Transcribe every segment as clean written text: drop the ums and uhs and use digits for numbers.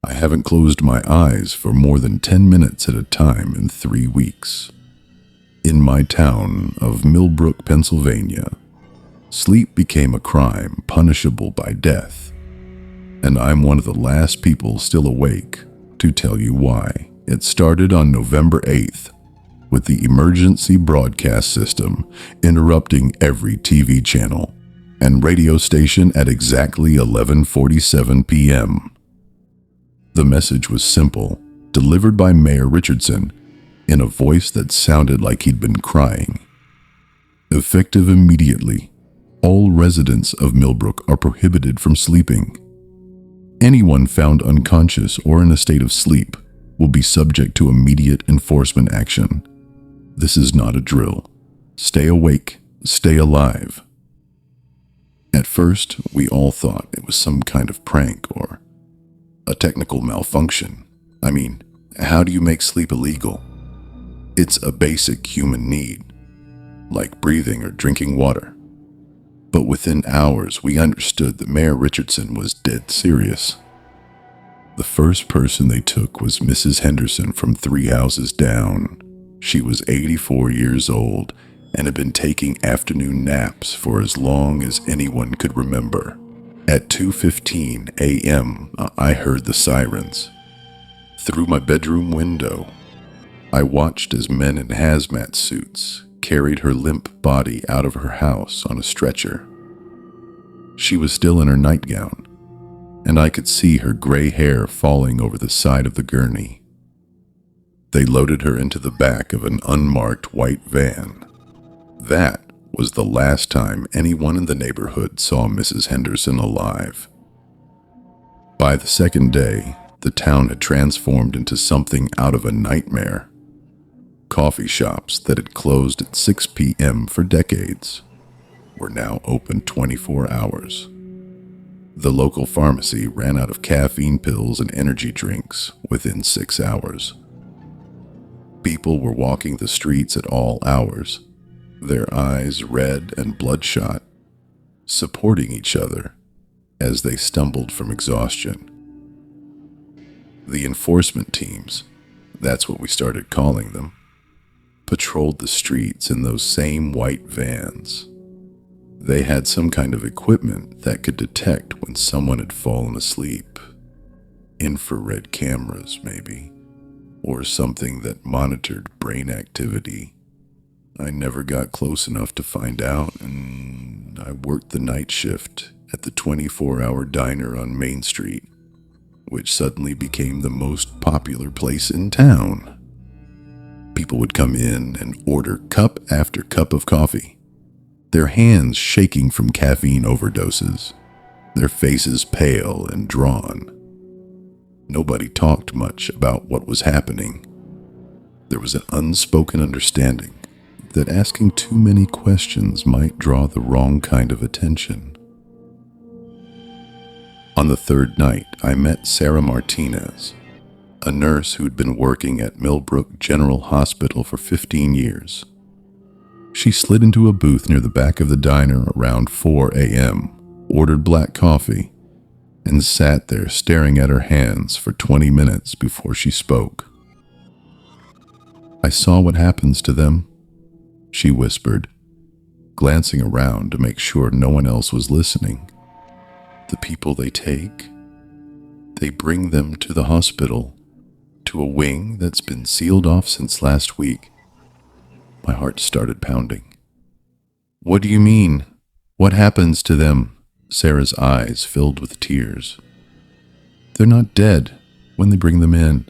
I haven't closed my eyes for more than 10 minutes at a time in 3 weeks. In my town of Millbrook, Pennsylvania, sleep became a crime punishable by death, and I'm one of the last people still awake to tell you why. It started on November 8th, with the emergency broadcast system interrupting every TV channel and radio station at exactly 11:47 p.m. The message was simple, delivered by Mayor Richardson in a voice that sounded like he'd been crying. Effective immediately, all residents of Millbrook are prohibited from sleeping. Anyone found unconscious or in a state of sleep will be subject to immediate enforcement action. This is not a drill. Stay awake, stay alive. At first, we all thought it was some kind of prank or a technical malfunction. I mean, how do you make sleep illegal? It's a basic human need, like breathing or drinking water. But within hours, we understood that Mayor Richardson was dead serious. The first person they took was Mrs. Henderson from 3 houses down. She was 84 years old and had been taking afternoon naps for as long as anyone could remember. At 2:15 a.m., I heard the sirens. Through my bedroom window, I watched as men in hazmat suits carried her limp body out of her house on a stretcher. She was still in her nightgown, and I could see her gray hair falling over the side of the gurney. They loaded her into the back of an unmarked white van. That was the last time anyone in the neighborhood saw Mrs. Henderson alive. By the second day, the town had transformed into something out of a nightmare. Coffee shops that had closed at 6 p.m. for decades were now open 24 hours. The local pharmacy ran out of caffeine pills and energy drinks within 6 hours. People were walking the streets at all hours, their eyes red and bloodshot, supporting each other as they stumbled from exhaustion. The enforcement teams, that's what we started calling them, patrolled the streets in those same white vans. They had some kind of equipment that could detect when someone had fallen asleep. Infrared cameras, maybe, or something that monitored brain activity. I never got close enough to find out, and I worked the night shift at the 24-hour diner on Main Street, which suddenly became the most popular place in town. People would come in and order cup after cup of coffee, their hands shaking from caffeine overdoses, their faces pale and drawn. Nobody talked much about what was happening. There was an unspoken understanding that asking too many questions might draw the wrong kind of attention. On the third night, I met Sarah Martinez, a nurse who'd been working at Millbrook General Hospital for 15 years. She slid into a booth near the back of the diner around 4 a.m., ordered black coffee, and sat there staring at her hands for 20 minutes before she spoke. "I saw what happens to them," she whispered, glancing around to make sure no one else was listening. "The people they take, they bring them to the hospital, to a wing that's been sealed off since last week." My heart started pounding. "What do you mean? What happens to them?" Sarah's eyes filled with tears. "They're not dead when they bring them in.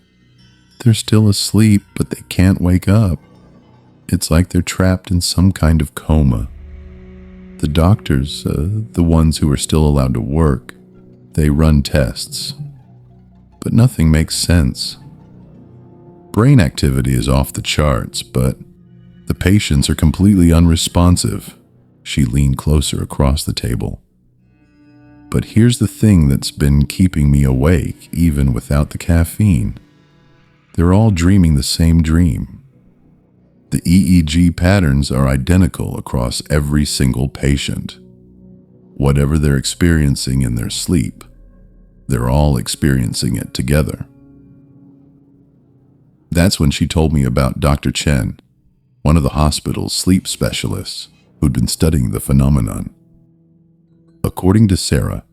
They're still asleep, but they can't wake up. It's like they're trapped in some kind of coma. The doctors, the ones who are still allowed to work, they run tests, but nothing makes sense. Brain activity is off the charts, but the patients are completely unresponsive." She leaned closer across the table. "But here's the thing that's been keeping me awake even without the caffeine. They're all dreaming the same dream. The EEG patterns are identical across every single patient. Whatever they're experiencing in their sleep, They're all experiencing it together. That's when she told me about Dr. Chen, one of the hospital's sleep specialists who'd been studying the phenomenon. According to Sarah,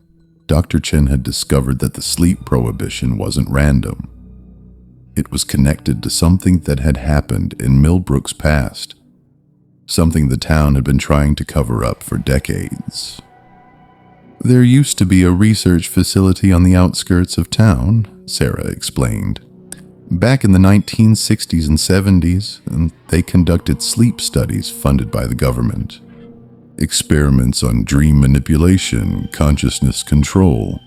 Dr. Chen had discovered that the sleep prohibition wasn't random. It was connected to something that had happened in Millbrook's past, something the town had been trying to cover up for decades. There used to be a research facility on the outskirts of town, Sarah explained. Back in the 1960s and 70s, and they conducted sleep studies funded by the government. Experiments on dream manipulation, consciousness control,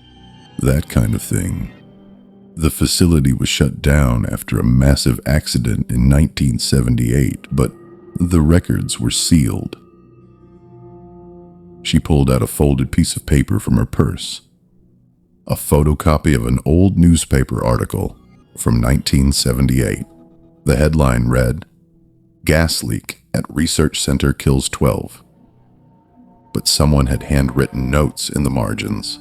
that kind of thing. The facility was shut down after a massive accident in 1978, but the records were sealed. She pulled out a folded piece of paper from her purse, a photocopy of an old newspaper article from 1978. The headline read, "Gas leak at Research Center kills 12. But someone had handwritten notes in the margins,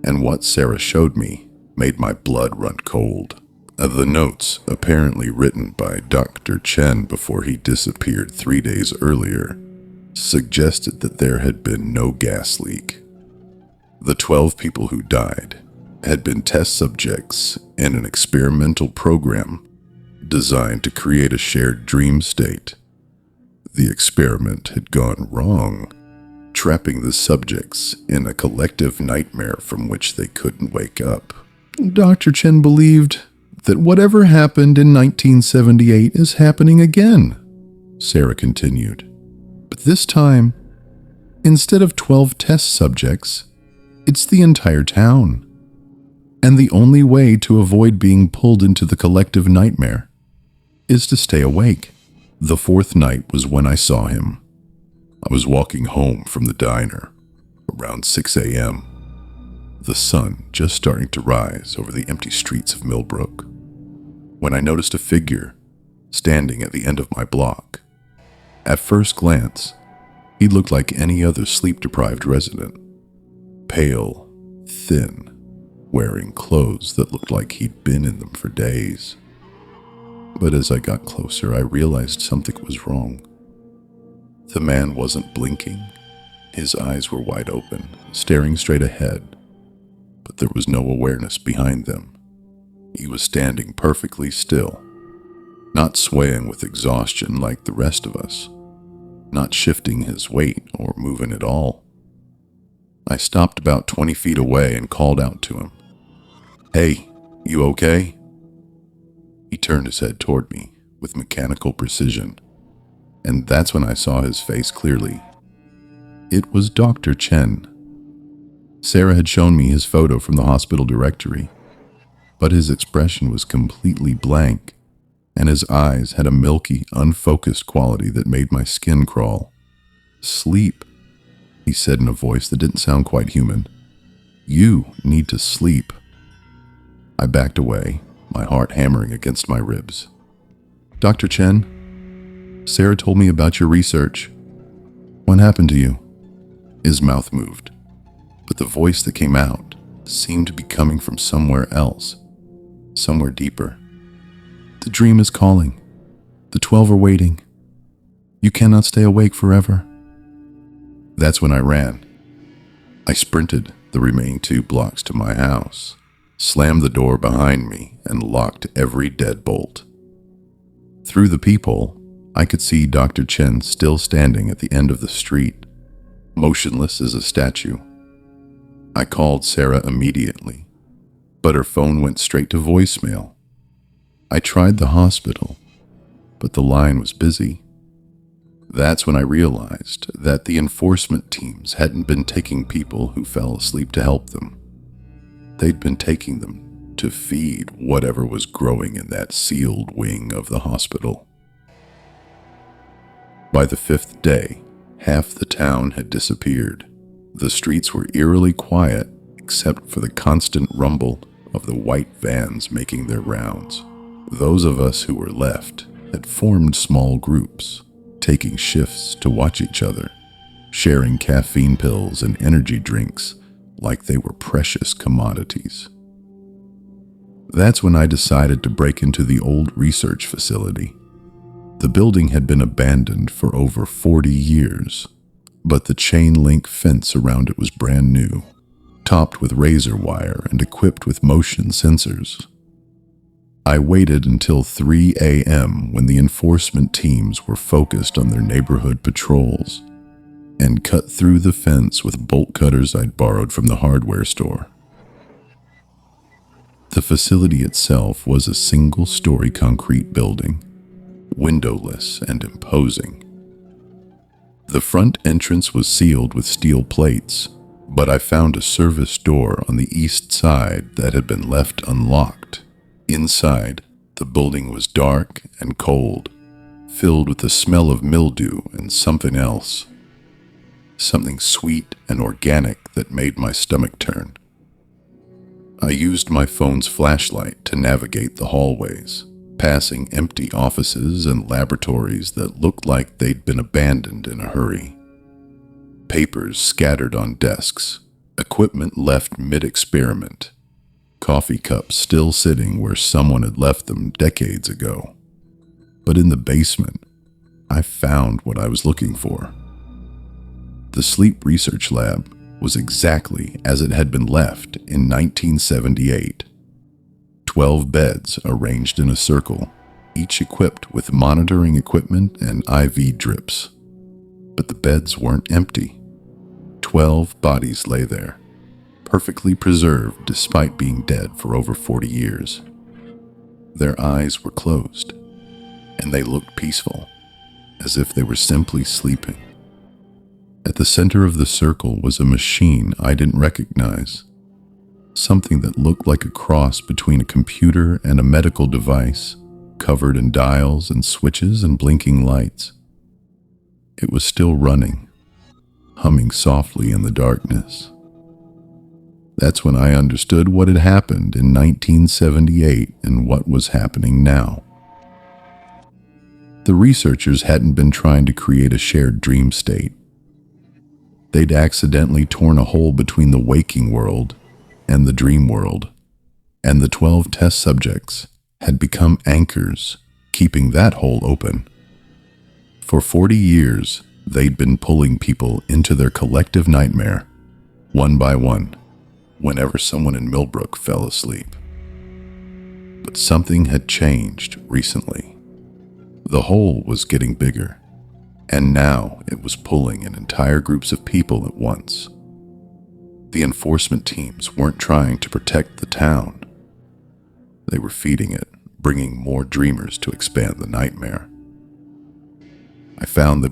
and what Sarah showed me made my blood run cold. The notes, apparently written by Dr. Chen before he disappeared 3 days earlier, suggested that there had been no gas leak. The 12 people who died had been test subjects in an experimental program designed to create a shared dream state. The experiment had gone wrong, trapping the subjects in a collective nightmare from which they couldn't wake up. Dr. Chen believed that whatever happened in 1978 is happening again, Sarah continued. But this time, instead of 12 test subjects, it's the entire town. And the only way to avoid being pulled into the collective nightmare is to stay awake. The fourth night was when I saw him. I was walking home from the diner around 6 a.m., the sun just starting to rise over the empty streets of Millbrook, when I noticed a figure standing at the end of my block. At first glance, he looked like any other sleep-deprived resident. Pale, thin, wearing clothes that looked like he'd been in them for days. But as I got closer, I realized something was wrong. The man wasn't blinking. His eyes were wide open, staring straight ahead, but there was no awareness behind them. He was standing perfectly still, not swaying with exhaustion like the rest of us, not shifting his weight or moving at all. I stopped about 20 feet away and called out to him. "Hey, you okay?" He turned his head toward me with mechanical precision, and that's when I saw his face clearly. It was Dr. Chen. Sarah had shown me his photo from the hospital directory, but his expression was completely blank, and his eyes had a milky, unfocused quality that made my skin crawl. "Sleep," he said in a voice that didn't sound quite human. "You need to sleep." I backed away, my heart hammering against my ribs. "Dr. Chen, Sarah told me about your research. What happened to you?" His mouth moved, but the voice that came out seemed to be coming from somewhere else, somewhere deeper. "The dream is calling. The 12 are waiting. You cannot stay awake forever." That's when I ran. I sprinted the remaining 2 blocks to my house, slammed the door behind me, and locked every deadbolt. Through the peephole, I could see Dr. Chen still standing at the end of the street, motionless as a statue. I called Sarah immediately, but her phone went straight to voicemail. I tried the hospital, but the line was busy. That's when I realized that the enforcement teams hadn't been taking people who fell asleep to help them. They'd been taking them to feed whatever was growing in that sealed wing of the hospital. By the 5th day, half the town had disappeared. The streets were eerily quiet except for the constant rumble of the white vans making their rounds. Those of us who were left had formed small groups, taking shifts to watch each other, sharing caffeine pills and energy drinks like they were precious commodities. That's when I decided to break into the old research facility. The building had been abandoned for over 40 years, but the chain link fence around it was brand new, topped with razor wire and equipped with motion sensors. I waited until 3 a.m. when the enforcement teams were focused on their neighborhood patrols, and cut through the fence with bolt cutters I'd borrowed from the hardware store. The facility itself was a single-story concrete building, windowless and imposing. The front entrance was sealed with steel plates, but I found a service door on the east side that had been left unlocked. Inside, the building was dark and cold, filled with the smell of mildew and something else. Something sweet and organic that made my stomach turn. I used my phone's flashlight to navigate the hallways, passing empty offices and laboratories that looked like they'd been abandoned in a hurry. Papers scattered on desks, equipment left mid-experiment, coffee cups still sitting where someone had left them decades ago. But in the basement, I found what I was looking for. The sleep research lab was exactly as it had been left in 1978. 12 beds arranged in a circle, each equipped with monitoring equipment and IV drips. But the beds weren't empty. 12 bodies lay there, perfectly preserved despite being dead for over 40 years. Their eyes were closed, and they looked peaceful, as if they were simply sleeping. At the center of the circle was a machine I didn't recognize, something that looked like a cross between a computer and a medical device, covered in dials and switches and blinking lights. It was still running, humming softly in the darkness. That's when I understood what had happened in 1978 and what was happening now. The researchers hadn't been trying to create a shared dream state. They'd accidentally torn a hole between the waking world and the dream world, and the 12 test subjects had become anchors, keeping that hole open. For 40 years, they'd been pulling people into their collective nightmare, one by one, whenever someone in Millbrook fell asleep. But something had changed recently. The hole was getting bigger, and now it was pulling in entire groups of people at once. The enforcement teams weren't trying to protect the town. They were feeding it, bringing more dreamers to expand the nightmare. I found the